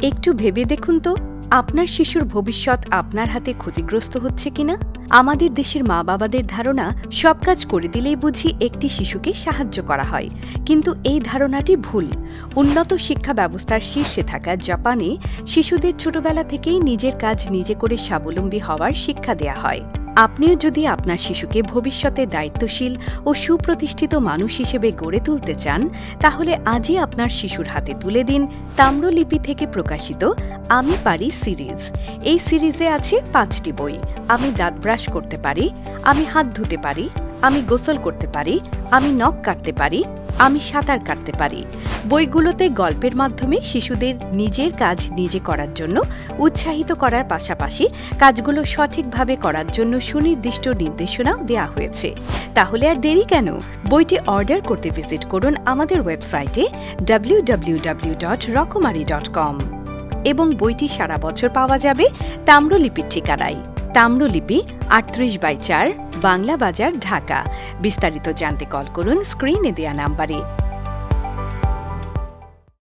একটু ভেবে দেখুন তো, আপনার শিশুর ভবিষ্যৎ আপনার হাতে ক্ষতিগ্রস্ত হচ্ছে কিনা। আমাদের দেশের মা বাবাদের ধারণা সব কাজ করে দিলেই বুঝি একটি শিশুকে সাহায্য করা হয়, কিন্তু এই ধারণাটি ভুল। উন্নত শিক্ষা ব্যবস্থার শীর্ষে থাকা জাপানে শিশুদের ছোটবেলা থেকেই নিজের কাজ নিজে করে স্বাবলম্বী হওয়ার শিক্ষা দেয়া হয়। আপনিও যদি আপনার শিশুকে ভবিষ্যতে দায়িত্বশীল ও সুপ্রতিষ্ঠিত মানুষ হিসেবে গড়ে তুলতে চান, তাহলে আজই আপনার শিশুর হাতে তুলে দিন তাম্রলিপি থেকে প্রকাশিত আমি পারি সিরিজ। এই সিরিজে আছে 5টি বই। আমি দাঁত ব্রাশ করতে পারি, আমি হাত ধুতে পারি, আমি গোসল করতে পারি, আমি নখ কাটতে পারি, আমি সাঁতার কাটতে পারি। বইগুলোতে গল্পের মাধ্যমে শিশুদের নিজের কাজ নিজে করার জন্য উৎসাহিত করার পাশাপাশি কাজগুলো সঠিকভাবে করার জন্য সুনির্দিষ্ট নির্দেশনাও দেওয়া হয়েছে। তাহলে আর দেরি কেন? বইটি অর্ডার করতে ভিজিট করুন আমাদের ওয়েবসাইটে www.rokumari.com এবং বইটি সারা বছর পাওয়া যাবে তাম্রলিপির ঠিকানায়। তাম্রলিপি 38/4 বাংলা বাজার, ঢাকা। বিস্তারিত জানতে কল করুন স্ক্রিনে দেয়া নাম্বারে।